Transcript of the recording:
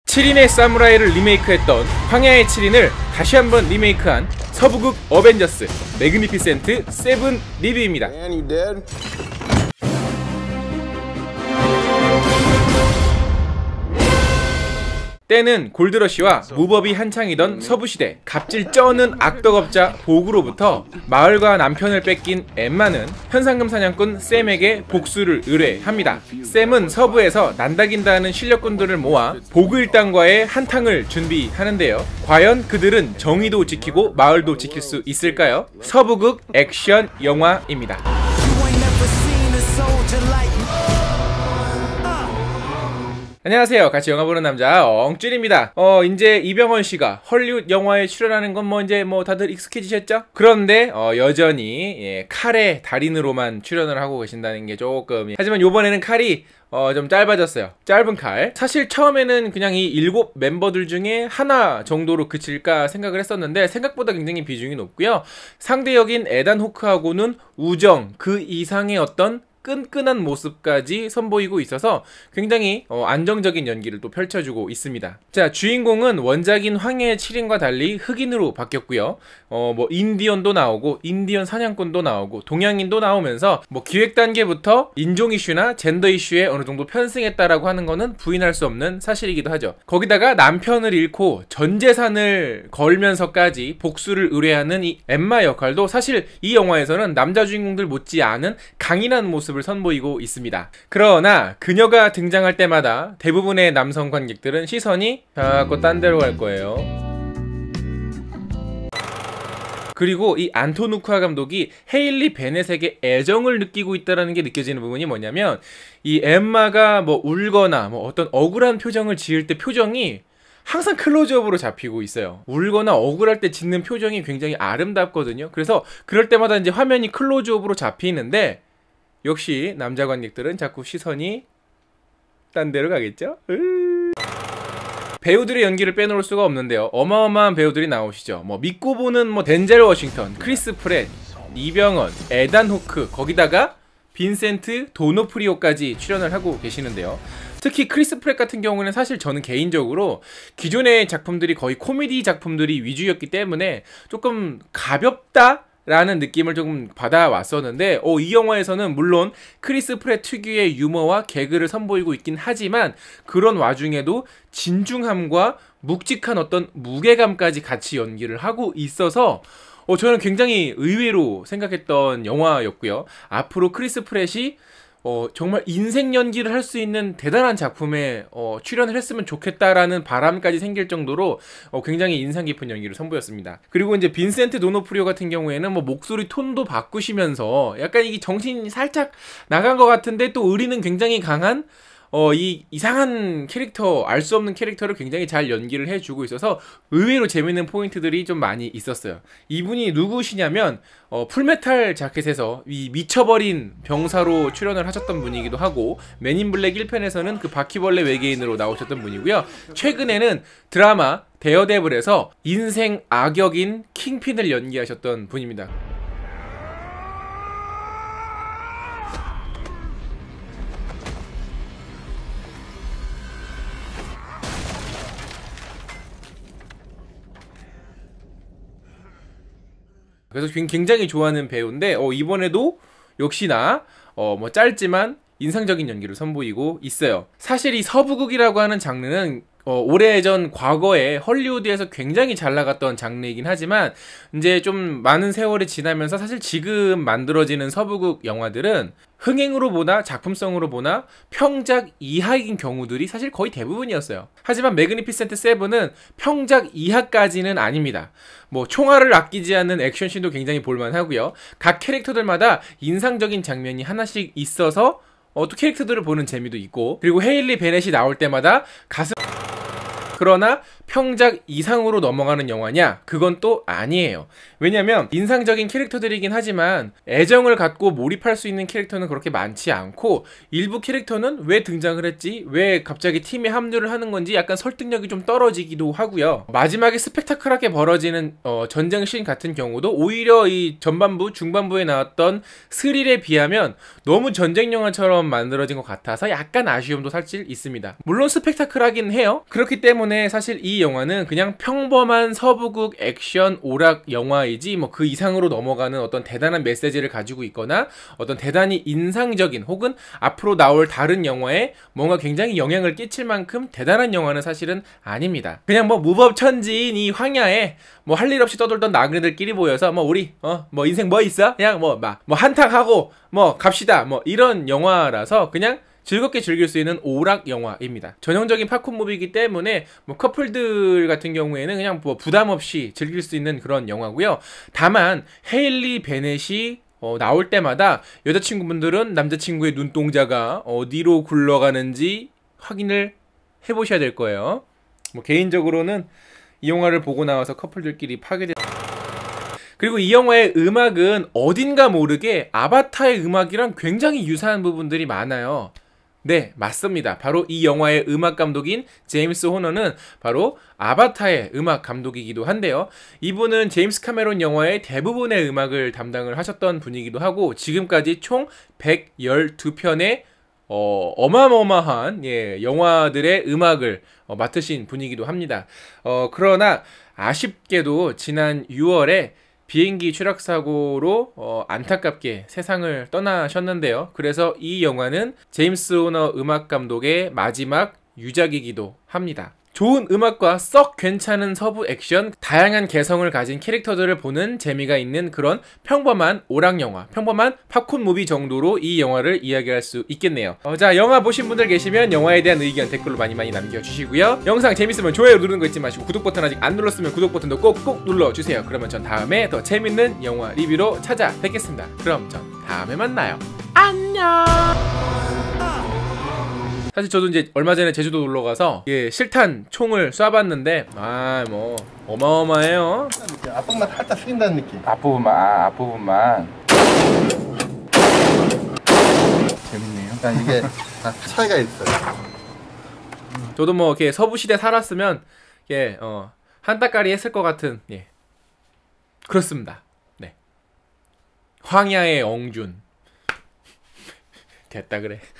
7인의 사무라이를 리메이크했던 황야의 7인을 다시 한번 리메이크한 서부극 어벤져스 매그니피센트 7 리뷰입니다. 때는 골드러시와 무법이 한창이던 서부시대. 갑질 쩌는 악덕업자 보그로부터 마을과 남편을 뺏긴 엠마는 현상금 사냥꾼 샘에게 복수를 의뢰합니다. 샘은 서부에서 난다긴다는 실력군들을 모아 보그 일당과의 한탕을 준비하는데요. 과연 그들은 정의도 지키고 마을도 지킬 수 있을까요? 서부극 액션 영화입니다. 안녕하세요. 같이 영화 보는 남자 엉찔입니다. 이제 이병헌 씨가 헐리우드 영화에 출연하는 건 이제 다들 익숙해지셨죠? 그런데 여전히 칼의 달인으로만 출연을 하고 계신다는 게 조금, 하지만 요번에는 칼이 좀 짧아졌어요. 짧은 칼. 사실 처음에는 그냥 이 7 멤버들 중에 하나 정도로 그칠까 생각을 했었는데 생각보다 굉장히 비중이 높고요. 상대 역인 에단 호크하고는 우정 그 이상의 어떤 끈끈한 모습까지 선보이고 있어서 굉장히 안정적인 연기를 또 펼쳐주고 있습니다. 자, 주인공은 원작인 황야의 7인과 달리 흑인으로 바뀌었고요. 인디언도 나오고 인디언 사냥꾼도 나오고 동양인도 나오면서 기획 단계부터 인종 이슈나 젠더 이슈에 어느 정도 편승했다라고 하는 거는 부인할 수 없는 사실이기도 하죠. 거기다가 남편을 잃고 전 재산을 걸면서까지 복수를 의뢰하는 이 엠마 역할도 사실 이 영화에서는 남자 주인공들 못지않은 강인한 모습을 선보이고 있습니다. 그러나 그녀가 등장할 때마다 대부분의 남성 관객들은 시선이 자꾸 딴 데로 갈 거예요. 그리고 이 안토누쿠아 감독이 헤일리 베넷에게 애정을 느끼고 있다는 게 느껴지는 부분이 뭐냐면, 이 엠마가 울거나 어떤 억울한 표정을 지을 때 표정이 항상 클로즈업으로 잡히고 있어요. 울거나 억울할 때 짓는 표정이 굉장히 아름답거든요. 그래서 그럴 때마다 이제 화면이 클로즈업으로 잡히는데 역시 남자 관객들은 자꾸 시선이 딴 데로 가겠죠? 배우들의 연기를 빼놓을 수가 없는데요. 어마어마한 배우들이 나오시죠. 믿고 보는 덴젤 워싱턴, 크리스 프렛, 이병헌, 에단 호크, 거기다가 빈센트 도노프리오까지 출연을 하고 계시는데요. 특히 크리스 프렛 같은 경우는 사실 저는 개인적으로 기존의 작품들이 거의 코미디 작품들이 위주였기 때문에 조금 가볍다? 라는 느낌을 조금 받아왔었는데 이 영화에서는 물론 크리스 프렛 특유의 유머와 개그를 선보이고 있긴 하지만 그런 와중에도 진중함과 묵직한 어떤 무게감까지 같이 연기를 하고 있어서 저는 굉장히 의외로 생각했던 영화였고요. 앞으로 크리스 프렛이 정말 인생 연기를 할 수 있는 대단한 작품에 출연을 했으면 좋겠다라는 바람까지 생길 정도로 굉장히 인상 깊은 연기를 선보였습니다. 그리고 이제 빈센트 도노프리오 같은 경우에는 목소리 톤도 바꾸시면서 약간 이게 정신이 살짝 나간 것 같은데 또 의리는 굉장히 강한 이 이상한 캐릭터, 알 수 없는 캐릭터를 굉장히 잘 연기를 해주고 있어서 의외로 재밌는 포인트들이 좀 많이 있었어요. 이분이 누구시냐면 풀메탈 자켓에서 이 미쳐버린 병사로 출연을 하셨던 분이기도 하고, 맨인 블랙 1편에서는 그 바퀴벌레 외계인으로 나오셨던 분이고요. 최근에는 드라마 데어데블에서 인생 악역인 킹핀을 연기하셨던 분입니다. 그래서 굉장히 좋아하는 배우인데 이번에도 역시나 짧지만 인상적인 연기를 선보이고 있어요. 사실 이 서부극이라고 하는 장르는 오래전 과거에 헐리우드에서 굉장히 잘 나갔던 장르이긴 하지만 이제 좀 많은 세월이 지나면서 사실 지금 만들어지는 서부극 영화들은 흥행으로 보나 작품성으로 보나 평작 이하인 경우들이 사실 거의 대부분이었어요. 하지만 매그니피센트 7은 평작 이하까지는 아닙니다. 총알을 아끼지 않는 액션씬도 굉장히 볼만하고요. 각 캐릭터들마다 인상적인 장면이 하나씩 있어서 또 캐릭터들을 보는 재미도 있고, 그리고 헤일리 베넷이 나올 때마다 가슴 그러나 평작 이상으로 넘어가는 영화냐? 그건 또 아니에요. 왜냐면 인상적인 캐릭터들이긴 하지만 애정을 갖고 몰입할 수 있는 캐릭터는 그렇게 많지 않고, 일부 캐릭터는 왜 등장을 했지? 왜 갑자기 팀에 합류를 하는 건지 약간 설득력이 좀 떨어지기도 하고요. 마지막에 스펙타클하게 벌어지는 전쟁씬 같은 경우도 오히려 이 전반부, 중반부에 나왔던 스릴에 비하면 너무 전쟁 영화처럼 만들어진 것 같아서 약간 아쉬움도 사실 있습니다. 물론 스펙타클하긴 해요. 그렇기 때문에 사실 이 영화는 그냥 평범한 서부극 액션 오락 영화이지 뭐 그 이상으로 넘어가는 어떤 대단한 메시지를 가지고 있거나 어떤 대단히 인상적인 혹은 앞으로 나올 다른 영화에 뭔가 굉장히 영향을 끼칠 만큼 대단한 영화는 사실은 아닙니다. 그냥 뭐 무법천지인 이 황야에 뭐 할 일 없이 떠돌던 나그네들끼리 모여서 뭐 우리 뭐 인생 뭐 있어? 그냥 뭐 한탕하고 뭐 갑시다 뭐 이런 영화라서 그냥 즐겁게 즐길 수 있는 오락 영화입니다. 전형적인 팝콘 무비이기 때문에 뭐 커플들 같은 경우에는 그냥 뭐 부담 없이 즐길 수 있는 그런 영화고요. 다만 헤일리 베넷이 나올 때마다 여자친구분들은 남자친구의 눈동자가 어디로 굴러가는지 확인을 해보셔야 될 거예요. 뭐 개인적으로는 이 영화를 보고 나와서 커플들끼리 파괴된. 그리고 이 영화의 음악은 어딘가 모르게 아바타의 음악이랑 굉장히 유사한 부분들이 많아요. 네, 맞습니다. 바로 이 영화의 음악 감독인 제임스 호너는 바로 아바타의 음악 감독이기도 한데요. 이분은 제임스 카메론 영화의 대부분의 음악을 담당을 하셨던 분이기도 하고, 지금까지 총 112편의 어마어마한 영화들의 음악을 맡으신 분이기도 합니다. 그러나 아쉽게도 지난 6월에 비행기 추락사고로 안타깝게 세상을 떠나셨는데요. 그래서 이 영화는 제임스 호너 음악 감독의 마지막 유작이기도 합니다. 좋은 음악과 썩 괜찮은 서부 액션, 다양한 개성을 가진 캐릭터들을 보는 재미가 있는 그런 평범한 오락 영화, 평범한 팝콘 무비 정도로 이 영화를 이야기할 수 있겠네요. 자, 영화 보신 분들 계시면 영화에 대한 의견 댓글로 많이 남겨주시고요. 영상 재밌으면 좋아요 누르는 거 잊지 마시고, 구독 버튼 아직 안 눌렀으면 구독 버튼도 꼭꼭 눌러주세요. 그러면 전 다음에 더 재밌는 영화 리뷰로 찾아뵙겠습니다. 그럼 전 다음에 만나요. 안녕. 사실 저도 이제 얼마 전에 제주도 놀러 가서 실탄 총을 쏴봤는데 뭐 어마어마해요. 앞부분만 살짝 숙인다는 느낌. 앞부분만. 재밌네요. 그러니까 이게 차이가 있어요. 저도 뭐 이렇게 서부 시대 살았으면 한따까리 했을 것 같은 그렇습니다. 네. 황야의 엉준 됐다 그래.